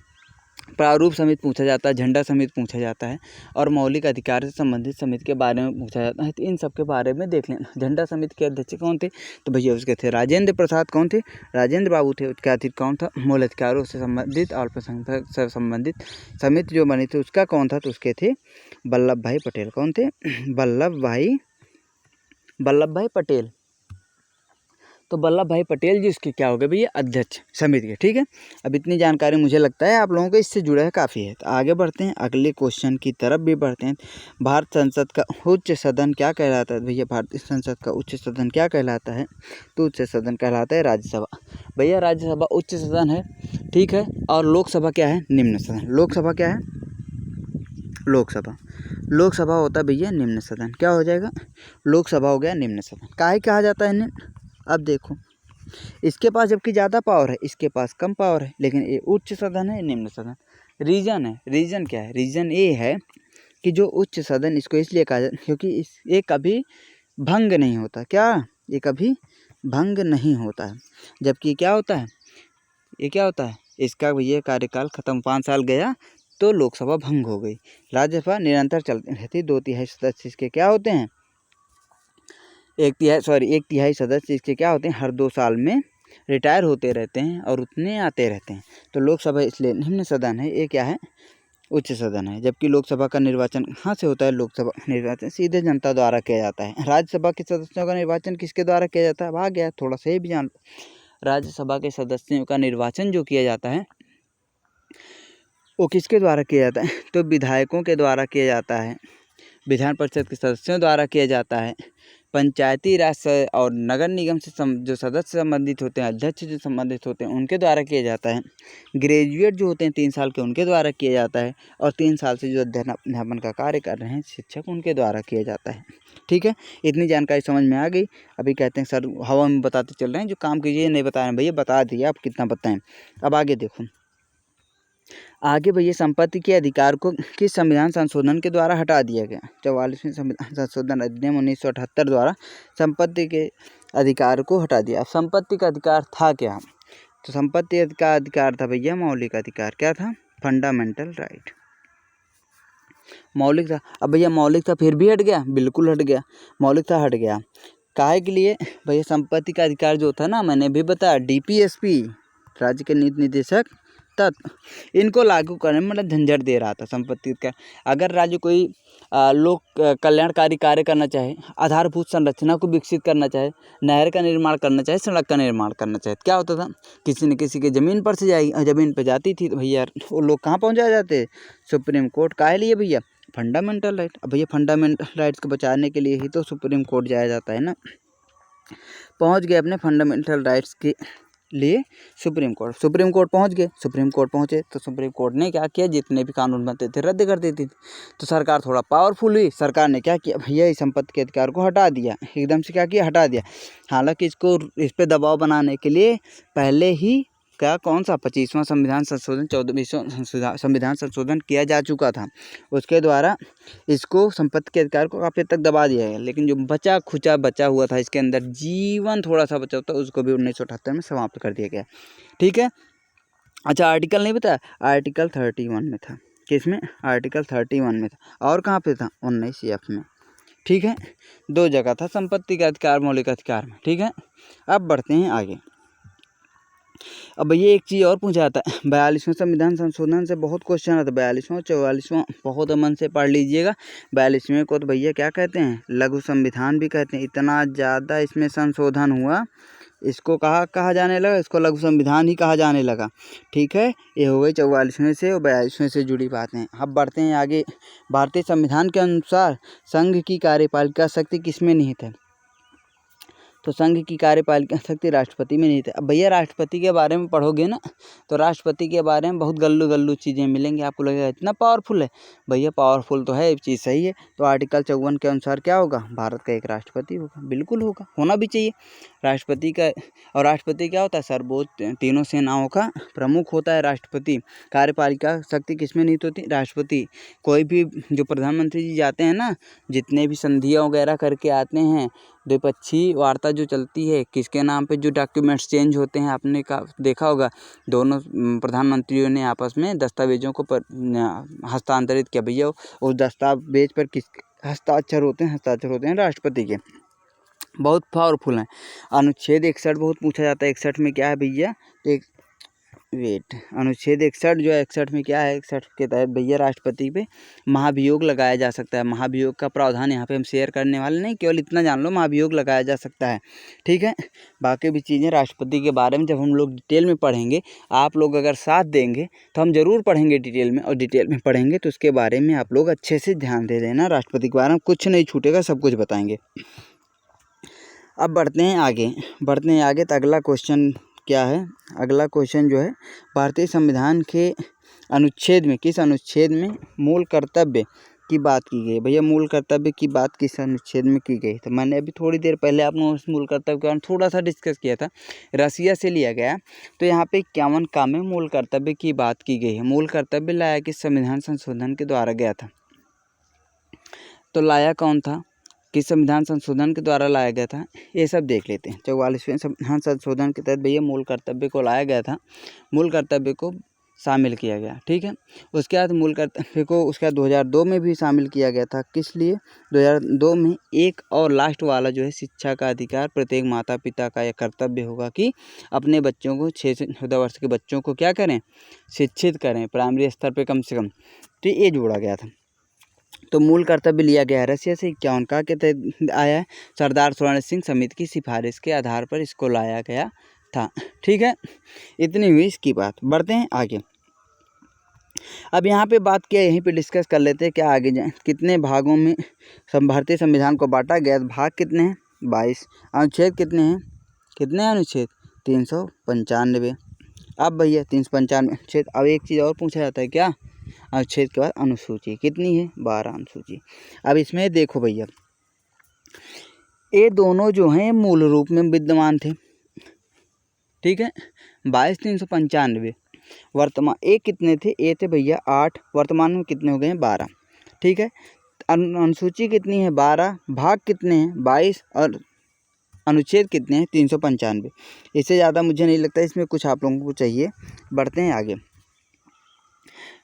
प्रारूप समिति पूछा जाता है, झंडा समिति पूछा जाता है और मौलिक अधिकार से संबंधित समिति के बारे में पूछा जाता है। तो इन सब के बारे में देख लेना। झंडा समिति के अध्यक्ष कौन थे? तो भैया उसके थे राजेंद्र प्रसाद। कौन थे? राजेंद्र बाबू थे। उसके अध्यक्ष कौन था? मूल अधिकारों से संबंधित और अल्पसंख्यक से संबंधित समिति जो बनी थी उसका कौन था? तो उसके थे वल्लभ भाई पटेल। कौन थे? वल्लभ भाई पटेल। तो वल्लभ भाई पटेल जी उसके क्या हो गए भैया? अध्यक्ष समिति के। ठीक है, अब इतनी जानकारी मुझे लगता है आप लोगों को इससे जुड़ा है काफ़ी है। तो आगे बढ़ते हैं, अगले क्वेश्चन की तरफ भी बढ़ते हैं। भारत संसद का उच्च सदन क्या कहलाता है? भैया भारतीय संसद का उच्च सदन क्या कहलाता है? तो उच्च सदन कहलाता है राज्यसभा। भैया राज्यसभा उच्च सदन है। ठीक है, और लोकसभा क्या है? निम्न सदन। लोकसभा क्या है? लोकसभा होता है भैया निम्न सदन। क्या हो जाएगा? लोकसभा हो गया निम्न सदन। काहे कहा जाता है निम्न? अब देखो, इसके पास जबकि ज़्यादा पावर है, इसके पास कम पावर है, लेकिन ये उच्च सदन है, निम्न सदन। रीज़न है, रीज़न क्या है? रीज़न ये है कि जो उच्च सदन इसको इसलिए कहा जाता है क्योंकि ये कभी भंग नहीं होता। क्या? ये कभी भंग नहीं होता है। जबकि क्या होता है? ये क्या होता है? इसका भैया कार्यकाल खत्म, 5 साल गया तो लोकसभा भंग हो गई। राज्यसभा निरंतर चलती रहती। 2/3 सदस्य इसके क्या होते हैं? 1/3 सदस्य इसके क्या होते हैं? हर 2 साल में रिटायर होते रहते हैं और उतने आते रहते हैं। तो लोकसभा इसलिए निम्न सदन है। ये क्या है? उच्च सदन है। जबकि लोकसभा का निर्वाचन कहाँ से होता है? लोकसभा निर्वाचन सीधे जनता द्वारा किया जाता है। राज्यसभा के सदस्यों का निर्वाचन किसके द्वारा किया जाता है? भाग गया, थोड़ा सा ही भी जान। राज्यसभा के सदस्यों का निर्वाचन जो किया जाता है वो किसके द्वारा किया जाता है? तो विधायकों के द्वारा किया जाता है, विधान परिषद के सदस्यों द्वारा किया जाता है, पंचायती राज और नगर निगम से जो सदस्य संबंधित होते हैं, अध्यक्ष जो संबंधित होते हैं उनके द्वारा किया जाता है, ग्रेजुएट जो होते हैं 3 साल के उनके द्वारा किया जाता है, और 3 साल से जो अध्यापन का कार्य कर रहे हैं शिक्षक उनके द्वारा किया जाता है। ठीक है, इतनी जानकारी समझ में आ गई। अभी कहते हैं सर हवा में बताते चल रहे हैं, जो काम कीजिए नहीं बता रहे हैं। भैया बता दिए, आप कितना बताएं। अब आगे देखो, आगे भैया संपत्ति के अधिकार को किस संविधान संशोधन के द्वारा हटा दिया गया? 44वें संविधान संशोधन अधिनियम 1978 द्वारा संपत्ति के अधिकार को हटा दिया। अब संपत्ति का अधिकार था क्या? तो संपत्ति का अधिकार था भैया मौलिक अधिकार। क्या था? Fundamental right. मौलिक था। अब भैया मौलिक था फिर भी हट गया? बिल्कुल हट गया। मौलिक था, हट गया। काहे के लिए? भैया संपत्ति का अधिकार जो था ना, मैंने भी बताया, DPSP राज्य के नीति निदेशक तत्व इनको लागू करने में मतलब झंझट दे रहा था संपत्ति का। अगर राज्य कोई लोक कल्याणकारी कार्य करना चाहे, आधारभूत संरचना को विकसित करना चाहे, नहर का निर्माण करना चाहे, सड़क का निर्माण करना चाहे, क्या होता था? किसी न किसी की ज़मीन पर से जाएगी, ज़मीन पर जाती थी तो भैया वो लोग कहाँ पहुँचा जाते? Supreme court. काहे लिए भैया? Fundamental right. अब भैया फंडामेंटल राइट्स को बचाने के लिए ही तो सुप्रीम कोर्ट जाया जाता है ना। पहुँच गए अपने फंडामेंटल राइट्स के लिए सुप्रीम कोर्ट पहुंच गए। सुप्रीम कोर्ट पहुंचे तो सुप्रीम कोर्ट ने क्या किया? जितने भी कानून बनते थे रद्द कर देती थी। तो सरकार थोड़ा पावरफुल हुई। सरकार ने क्या किया भैया? इस संपत्ति के अधिकार को हटा दिया। एकदम से क्या किया? हटा दिया। हालांकि इस पे दबाव बनाने के लिए पहले ही क्या कौन सा 25वां संविधान संशोधन 14वां संविधान संशोधन किया जा चुका था। उसके द्वारा इसको संपत्ति के अधिकार को काफ़ी हद तक दबा दिया गया। लेकिन जो बचा हुआ था इसके अंदर जीवन थोड़ा सा बचा होता, उसको भी 1978 में समाप्त कर दिया गया। ठीक है। अच्छा, आर्टिकल नहीं बताया? आर्टिकल 31 में था। किस में? आर्टिकल 31 में था। और कहाँ पे था? 19F में। ठीक है, 2 जगह था संपत्ति का अधिकार मौलिक अधिकार में। ठीक है, अब बढ़ते हैं आगे। अब भैया एक चीज़ और पूछा जाता है, 42वें संविधान संशोधन से बहुत क्वेश्चन आता है। 42वां 44वां बहुत मन से पढ़ लीजिएगा। 42वें को तो भैया क्या कहते हैं? लघु संविधान भी कहते हैं। इतना ज़्यादा इसमें संशोधन हुआ इसको कहा जाने लगा, इसको लघु संविधान ही कहा जाने लगा। ठीक है, ये हो गई 44वें से और 42वें से जुड़ी बातें। अब बढ़ते हैं आगे। भारतीय संविधान के अनुसार संघ की कार्यपालिका शक्ति किसमें निहित है? तो संघ की कार्यपालिका शक्ति राष्ट्रपति में निहित है। अब भैया राष्ट्रपति के बारे में पढ़ोगे ना तो राष्ट्रपति के बारे में बहुत गल्लू गल्लू चीज़ें मिलेंगी, आपको लगेगा इतना पावरफुल है। भैया पावरफुल तो है, एक चीज़ सही है। तो आर्टिकल 54 के अनुसार क्या होगा? भारत का एक राष्ट्रपति होगा। बिल्कुल होगा, होना भी चाहिए राष्ट्रपति का। और राष्ट्रपति क्या होता है? सर्वोच्च तीनों सेनाओं का प्रमुख होता है राष्ट्रपति। कार्यपालिका शक्ति किसमें निहित होती है? राष्ट्रपति। कोई भी जो प्रधानमंत्री जी जाते हैं ना, जितने भी संधियाँ वगैरह करके आते हैं, द्विपक्षीय वार्ता जो चलती है, किसके नाम पे जो डॉक्यूमेंट्स चेंज होते हैं, आपने देखा होगा दोनों प्रधानमंत्रियों ने आपस में दस्तावेजों को हस्तांतरित किया। भैया उस दस्तावेज पर किस हस्ताक्षर होते हैं? हस्ताक्षर होते हैं राष्ट्रपति के। बहुत पावरफुल हैं। अनुच्छेद 61 बहुत पूछा जाता है। 61 में क्या है भैया? अनुच्छेद 61 जो है, 61 में क्या है? 61 के तहत भैया राष्ट्रपति पे महाभियोग लगाया जा सकता है। महाभियोग का प्रावधान यहाँ पे हम शेयर करने वाले नहीं, केवल इतना जान लो महाभियोग लगाया जा सकता है। ठीक है, बाकी भी चीज़ें राष्ट्रपति के बारे में जब हम लोग डिटेल में पढ़ेंगे, आप लोग अगर साथ देंगे तो हम ज़रूर पढ़ेंगे डिटेल में, और डिटेल में पढ़ेंगे तो उसके बारे में आप लोग अच्छे से ध्यान दे देना। राष्ट्रपति के बारे में कुछ नहीं छूटेगा, सब कुछ बताएंगे। अब बढ़ते हैं आगे। तो अगला क्वेश्चन क्या है? अगला क्वेश्चन जो है, भारतीय संविधान के अनुच्छेद में, किस अनुच्छेद में मूल कर्तव्य की बात की गई? भैया मूल कर्तव्य की बात किस अनुच्छेद में की गई? तो मैंने अभी थोड़ी देर पहले आप लोगों से मूल कर्तव्य के बारे में थोड़ा सा डिस्कस किया था, रसिया से लिया गया। तो यहाँ पे 51 का में मूल कर्तव्य की बात की गई है। मूल कर्तव्य लाया किस संविधान संशोधन के द्वारा गया था? तो लाया कौन था? किस संविधान संशोधन के द्वारा लाया गया था? ये सब देख लेते हैं। 44वें संविधान संशोधन के तहत भैया मूल कर्तव्य को लाया गया था, मूल कर्तव्य को शामिल किया गया। ठीक है, उसके बाद मूल कर्तव्य को उसके बाद 2002 में भी शामिल किया गया था। किस लिए? 2002 में एक और लास्ट वाला जो है, शिक्षा का अधिकार प्रत्येक माता पिता का यह कर्तव्य होगा कि अपने बच्चों को 6 से 14 वर्ष के बच्चों को क्या करें? शिक्षित करें, प्राइमरी स्तर पर कम से कम। तो ये जोड़ा गया था। तो मूल कर्तव्य लिया गया है रसिया से 51 का के तहत आया है। सरदार स्वर्ण सिंह समिति की सिफारिश के आधार पर इसको लाया गया था। ठीक है, इतनी हुई इसकी बात। बढ़ते हैं आगे। अब यहाँ पे बात किया, यहीं पे डिस्कस कर लेते हैं। क्या आगे जाए? कितने भागों में भारतीय संविधान को बांटा गया? भाग कितने हैं? 22। अनुच्छेद कितने हैं? कितने अनुच्छेद? 395। अब भैया 395 अनुच्छेद। अब एक चीज़ और पूछा जाता है, क्या? अनुच्छेद के बाद अनुसूची कितनी है? 12 अनुसूची। अब इसमें देखो भैया, ये दोनों जो हैं मूल रूप में विद्यमान थे। ठीक है, 22 395। वर्तमान ए कितने थे? ए थे भैया 8, वर्तमान में कितने हो गए हैं? 12। ठीक है, अनुसूची कितनी है? 12। भाग कितने हैं? 22। और अनुच्छेद कितने हैं? 395। इससे ज़्यादा मुझे नहीं लगता इसमें कुछ आप लोगों को चाहिए। बढ़ते हैं आगे।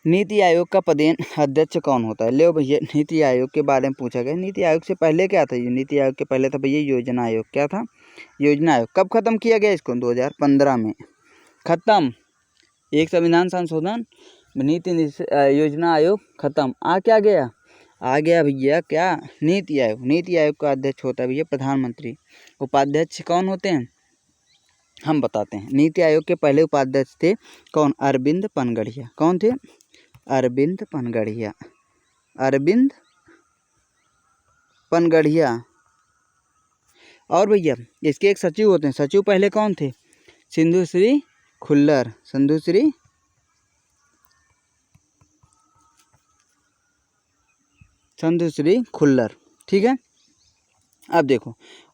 नीति आयोग का पदेन अध्यक्ष कौन होता है? ले भैया, नीति आयोग के बारे में पूछा गया। नीति आयोग से पहले क्या था? ये नीति आयोग के पहले था भैया योजना आयोग। क्या था? योजना आयोग। कब खत्म किया गया इसको? 2015 में खत्म। एक संविधान संशोधन, नीति योजना आयोग खत्म। क्या गया? आ गया भैया क्या? नीति आयोग। नीति आयोग का अध्यक्ष होता है भैया प्रधानमंत्री। उपाध्यक्ष कौन होते हैं? हम बताते हैं। नीति आयोग के पहले उपाध्यक्ष थे कौन? अरविंद पनगड़िया। कौन थे? अरविंद पनगड़िया। अरविंद पनगड़िया। और भैया इसके एक सचिव होते हैं। सचिव पहले कौन थे? सिंधुश्री खुल्लर। संधुश्री खुल्लर। ठीक है, अब देखो,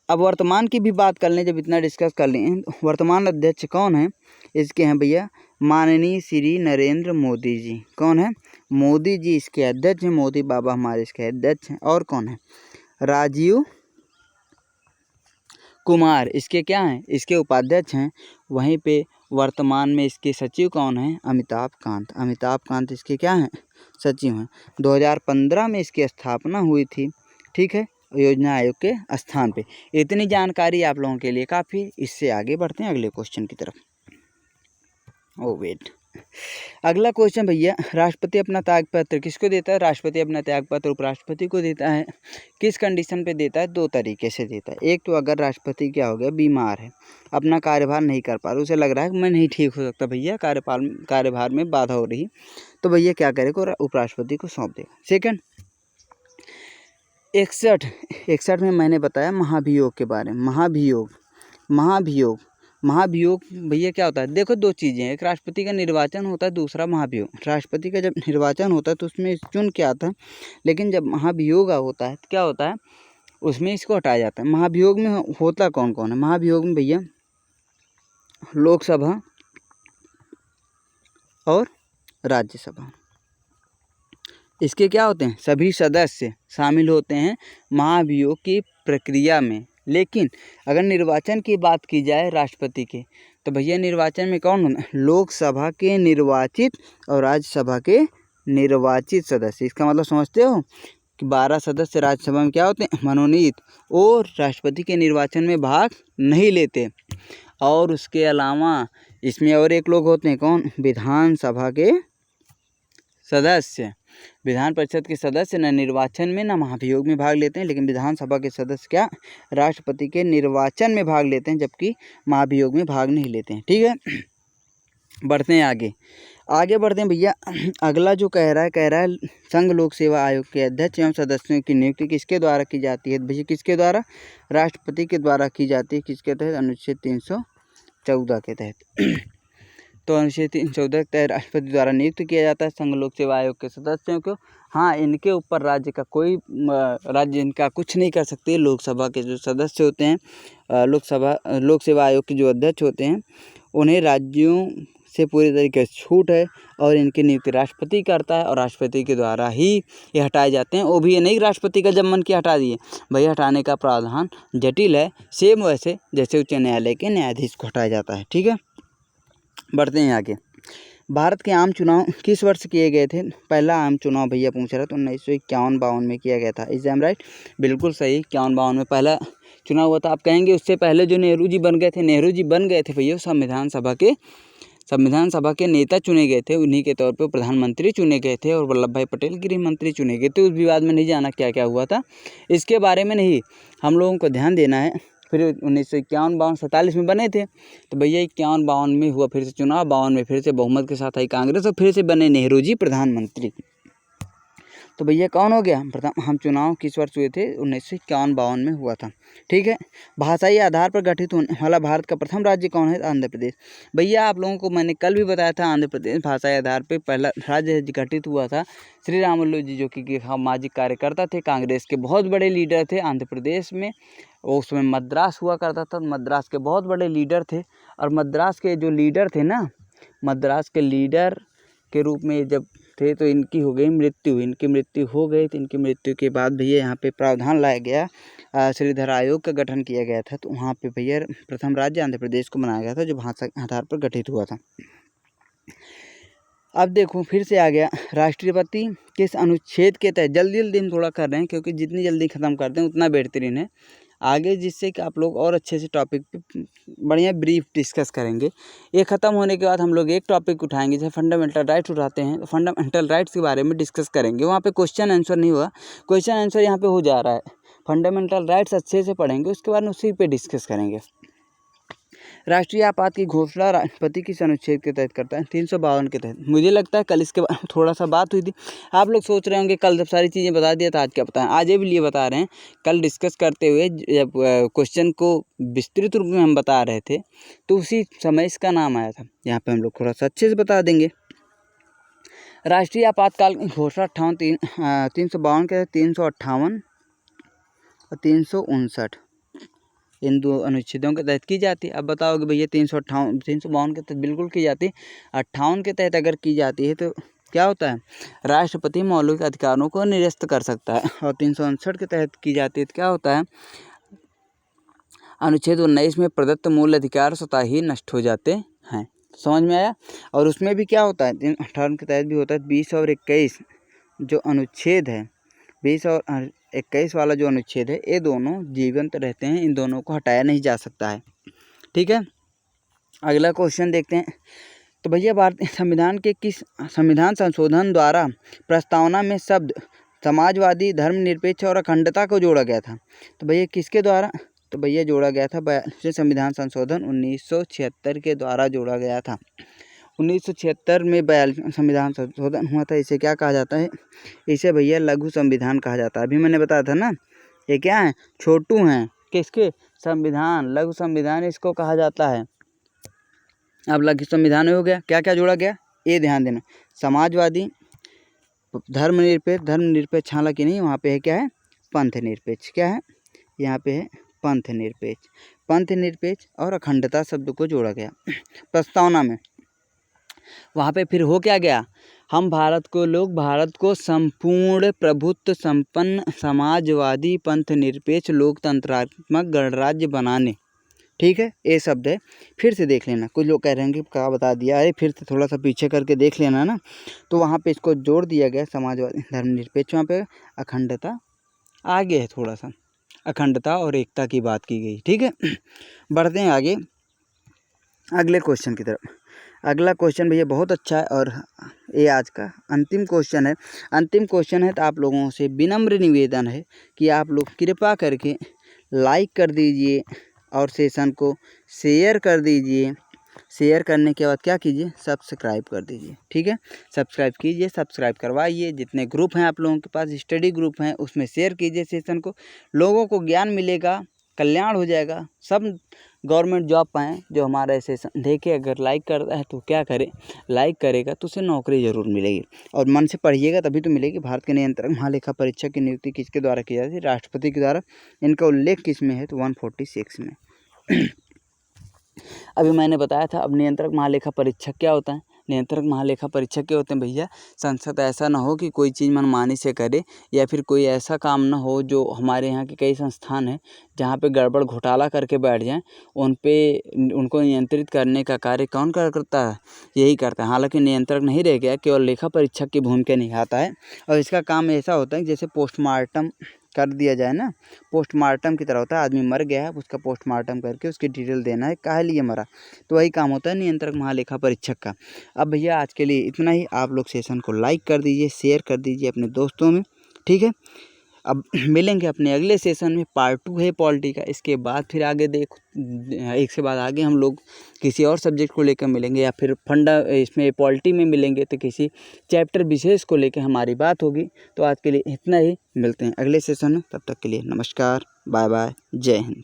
अब वर्तमान की भी बात कर लें। जब इतना डिस्कस कर लें, वर्तमान अध्यक्ष कौन है इसके? हैं भैया माननीय श्री नरेंद्र मोदी जी। कौन है? मोदी जी इसके अध्यक्ष हैं। मोदी बाबा हमारे इसके अध्यक्ष हैं। और कौन है? राजीव कुमार इसके क्या हैं? इसके उपाध्यक्ष हैं। वहीं पे वर्तमान में इसके सचिव कौन हैं? अमिताभ कांत। अमिताभ कांत इसके क्या हैं? सचिव हैं। 2015 में इसकी स्थापना हुई थी। ठीक है, योजना आयोग के स्थान पे। इतनी जानकारी आप लोगों के लिए काफ़ी। इससे आगे बढ़ते हैं अगले क्वेश्चन की तरफ। वेट, अगला क्वेश्चन भैया, राष्ट्रपति अपना त्यागपत्र किसको देता है? राष्ट्रपति अपना त्यागपत्र उपराष्ट्रपति को देता है। किस कंडीशन पे देता है? दो तरीके से देता है। एक तो अगर राष्ट्रपति क्या हो गया, बीमार है, अपना कार्यभार नहीं कर पा रहा, उसे लग रहा है कि मैं नहीं ठीक हो सकता भैया, कार्यभार में बाधा हो रही, तो भैया क्या करेगा, उपराष्ट्रपति को सौंप देगा। सेकंड, 61 में मैंने बताया महाभियोग के बारे में। महाभियोग भैया क्या होता है? देखो दो चीज़ें हैं, एक राष्ट्रपति का निर्वाचन होता है, दूसरा महाभियोग। राष्ट्रपति का जब निर्वाचन होता है तो उसमें चुन के आता है, लेकिन जब महाभियोग होता है तो क्या होता है, उसमें इसको हटाया जाता है। महाभियोग में होता कौन कौन है? महाभियोग में भैया लोकसभा और राज्यसभा, इसके क्या होते हैं, सभी सदस्य शामिल होते हैं महाभियोग की प्रक्रिया में। लेकिन अगर निर्वाचन की बात की जाए राष्ट्रपति के, तो भैया निर्वाचन में कौन होता है? लोकसभा के निर्वाचित और राज्यसभा के निर्वाचित सदस्य। इसका मतलब समझते हो कि 12 सदस्य राज्यसभा में क्या होते हैं, मनोनीत, और राष्ट्रपति के निर्वाचन में भाग नहीं लेते। और उसके अलावा इसमें और एक लोग होते हैं, कौन? विधानसभा के सदस्य। विधान परिषद के सदस्य न निर्वाचन में न महाभियोग में भाग लेते हैं, लेकिन विधानसभा के सदस्य क्या, राष्ट्रपति के निर्वाचन में भाग लेते हैं, जबकि महाभियोग में भाग नहीं लेते हैं। ठीक है, बढ़ते हैं आगे बढ़ते हैं भैया। अगला जो कह रहा है संघ लोक सेवा आयोग के अध्यक्ष एवं सदस्यों की नियुक्ति किसके द्वारा की जाती है? भैया किसके द्वारा? राष्ट्रपति के द्वारा की जाती है। किसके तहत? अनुच्छेद 314 के तहत। तो अनुच्छेद 314 के तहत राष्ट्रपति द्वारा नियुक्त किया जाता है संघ लोक सेवा आयोग के सदस्यों को। हाँ, इनके ऊपर राज्य का कोई राज्य इनका कुछ नहीं कर सकते। लोकसभा के जो सदस्य होते हैं, लोक सेवा आयोग के जो अध्यक्ष होते हैं, उन्हें राज्यों से पूरी तरीके से छूट है, और इनकी नियुक्ति राष्ट्रपति करता है, और राष्ट्रपति के द्वारा ही ये हटाए जाते हैं। वो भी ये नहीं राष्ट्रपति का जब मन किया हटा दिए, भैया हटाने का प्रावधान जटिल है, सेम वैसे जैसे उच्च न्यायालय के न्यायाधीश को हटाया जाता है। ठीक है, बढ़ते हैं आगे। भारत के आम चुनाव किस वर्ष किए गए थे? पहला आम चुनाव भैया पूछ रहा था 1951-52 में किया गया था। Is am right? बिल्कुल सही, 51-52 में पहला चुनाव हुआ था। आप कहेंगे उससे पहले जो नेहरू जी बन गए थे भैया, संविधान सभा के नेता चुने गए थे, उन्हीं के तौर पे प्रधानमंत्री चुने गए थे, और वल्लभ भाई पटेल गृह मंत्री चुने गए थे। उस विवाद में नहीं जाना क्या क्या हुआ था, इसके बारे में नहीं हम लोगों को ध्यान देना है। फिर 1951-52 47 में बने थे, तो भैया 51-52 में हुआ फिर से चुनाव, 52 में फिर से बहुमत के साथ आई कांग्रेस, और फिर से बने नेहरू जी प्रधानमंत्री। तो भैया कौन हो गया? हम चुनाव किस वर्ष हुए थे? 1951-52 में हुआ था। ठीक है, भाषाई आधार पर गठित होने वाला भारत का प्रथम राज्य कौन है? आंध्र प्रदेश। भैया आप लोगों को मैंने कल भी बताया था, आंध्र प्रदेश भाषाई आधार पर पहला राज्य गठित हुआ था। श्री रामुलु जी जो कि सामाजिक कार्यकर्ता थे, कांग्रेस के बहुत बड़े लीडर थे आंध्र प्रदेश में। उसमें मद्रास हुआ करता था, मद्रास के बहुत बड़े लीडर थे, और मद्रास के जो लीडर थे ना, मद्रास के लीडर के रूप में जब थे तो इनकी हो गई मृत्यु। इनकी मृत्यु हो गई, तो इनकी मृत्यु के बाद भैया यहाँ पे प्रावधान लाया गया, श्रीधर आयोग का गठन किया गया था। तो वहाँ पे भैया प्रथम राज्य आंध्र प्रदेश को बनाया गया था, जो भाषा के आधार पर गठित हुआ था। अब देखो फिर से आ गया, राष्ट्रपति किस अनुच्छेद के तहत, जल्दी हम थोड़ा कर रहे हैं क्योंकि जितनी जल्दी ख़त्म करते हैं उतना बेहतरीन है आगे, जिससे कि आप लोग और अच्छे से टॉपिक पे बढ़िया ब्रीफ डिस्कस करेंगे। ये ख़त्म होने के बाद हम लोग एक टॉपिक उठाएंगे, जैसे फंडामेंटल राइट्स उठाते हैं, तो फंडामेंटल राइट्स के बारे में डिस्कस करेंगे। वहाँ पे क्वेश्चन आंसर नहीं हुआ, क्वेश्चन आंसर यहाँ पे हो जा रहा है। फंडामेंटल राइट्स अच्छे से पढ़ेंगे, उसके बाद उसी पे डिस्कस करेंगे। राष्ट्रीय आपात की घोषणा राष्ट्रपति किस अनुच्छेद के तहत करता है? 352 के तहत। मुझे लगता है कल इसके बाद थोड़ा सा बात हुई थी। आप लोग सोच रहे होंगे कल जब सारी चीज़ें बता दिया था आज क्या बताएं, आज ये भी लिए बता रहे हैं। कल डिस्कस करते हुए जब क्वेश्चन को विस्तृत रूप में हम बता रहे थे तो उसी समय इसका नाम आया था। यहाँ पर हम लोग थोड़ा सा अच्छे से बता देंगे। राष्ट्रीय आपातकाल की घोषणा 352 के 358 और 359 इन दो अनुच्छेदों के तहत की जाती है। अब बताओगे भैया 352 के तहत बिल्कुल की जाती है। 58 के तहत अगर की जाती है तो क्या होता है, राष्ट्रपति मौलिक अधिकारों को निरस्त कर सकता है। और 359 के तहत की जाती है तो क्या होता है, अनुच्छेद 19 में प्रदत्त मूल अधिकार स्वतः ही नष्ट हो जाते हैं। समझ में आया? और उसमें भी क्या होता है, 58 के तहत भी होता है 20 और 21 जो अनुच्छेद है, 20 और 21 वाला जो अनुच्छेद है, ये दोनों जीवंत रहते हैं, इन दोनों को हटाया नहीं जा सकता है। ठीक है, अगला क्वेश्चन देखते हैं। तो भैया भारतीय संविधान के किस संविधान संशोधन द्वारा प्रस्तावना में शब्द समाजवादी, धर्मनिरपेक्ष और अखंडता को जोड़ा गया था? तो भैया किसके द्वारा? तो भैया जोड़ा गया था 42वें संविधान संशोधन 1976 के द्वारा जोड़ा गया था। 1976 में 42वां संविधान संशोधन हुआ था। इसे क्या कहा जाता है? इसे भैया लघु संविधान कहा जाता है। अभी मैंने बताया था ना, ये क्या है? छोटू हैं किसके? संविधान, लघु संविधान इसको कहा जाता है। अब लघु संविधान हो गया, क्या क्या जोड़ा गया ये ध्यान देना। समाजवादी, धर्मनिरपेक्ष हालांकि नहीं, वहाँ पे है क्या है? पंथ निरपेक्ष। क्या है यहाँ पे? है पंथ निरपेक्ष और अखंडता शब्द को जोड़ा गया प्रस्तावना में। वहाँ पे फिर हो क्या गया? हम भारत को संपूर्ण प्रभुत्व संपन्न समाजवादी पंथ निरपेक्ष लोकतंत्रात्मक गणराज्य बनाने, ठीक है, ये शब्द है। फिर से देख लेना, कुछ लोग कह रहे हैं कि क्या बता दिया है, फिर से थोड़ा सा पीछे करके देख लेना ना। तो वहाँ पे इसको जोड़ दिया गया समाजवादी, धर्मनिरपेक्ष, वहाँ पे अखंडता आगे है, थोड़ा सा अखंडता और एकता की बात की गई, ठीक है। बढ़ते हैं आगे अगले क्वेश्चन की तरफ। अगला क्वेश्चन भैया बहुत अच्छा है और ये आज का अंतिम क्वेश्चन है। तो आप लोगों से विनम्र निवेदन है कि आप लोग कृपा करके लाइक कर दीजिए और सेशन को शेयर कर दीजिए। शेयर करने के बाद क्या कीजिए? सब्सक्राइब कर दीजिए, ठीक है। सब्सक्राइब कीजिए, सब्सक्राइब करवाइए। जितने ग्रुप हैं आप लोगों के पास, स्टडी ग्रुप हैं, उसमें शेयर कीजिए सेशन को। लोगों को ज्ञान मिलेगा, कल्याण हो जाएगा। सब गवर्नमेंट जॉब पाएँ जो हमारा सेशन देखे। अगर लाइक करता है तो क्या करे? लाइक करेगा तो उसे नौकरी ज़रूर मिलेगी, और मन से पढ़िएगा तभी तो मिलेगी। भारत के नियंत्रक महालेखा परीक्षक की नियुक्ति किसके द्वारा की जाती है? राष्ट्रपति के द्वारा। इनका उल्लेख किस में है? तो 146 में। अभी मैंने बताया था। अब नियंत्रक महालेखा परीक्षक क्या होता है? नियंत्रक महालेखा परीक्षक क्या होते हैं भैया? संसद ऐसा ना हो कि कोई चीज़ मनमानी से करे, या फिर कोई ऐसा काम ना हो जो हमारे यहाँ के कई संस्थान हैं जहाँ पे गड़बड़ घोटाला करके बैठ जाएं। उनको नियंत्रित करने का कार्य कौन करता है? यही करता है। हालांकि नियंत्रक नहीं रह गया, केवल लेखा परीक्षक की भूमिका निभाता है। और इसका काम ऐसा होता है जैसे पोस्टमार्टम कर दिया जाए ना, पोस्टमार्टम की तरह होता है। आदमी मर गया है, उसका पोस्टमार्टम करके उसकी डिटेल देना है, काहे लिए मरा। तो वही काम होता है नियंत्रक महालेखा परीक्षक का। अब भैया आज के लिए इतना ही। आप लोग सेशन को लाइक कर दीजिए, शेयर कर दीजिए अपने दोस्तों में, ठीक है। अब मिलेंगे अपने अगले सेशन में। पार्ट 2 है पॉलिटी का। इसके बाद फिर आगे एक से बाद आगे हम लोग किसी और सब्जेक्ट को लेकर मिलेंगे, या फिर इसमें पॉलिटी में मिलेंगे तो किसी चैप्टर विशेष को लेकर हमारी बात होगी। तो आज के लिए इतना ही। मिलते हैं अगले सेशन में। तब तक के लिए नमस्कार, बाय बाय, जय हिंद।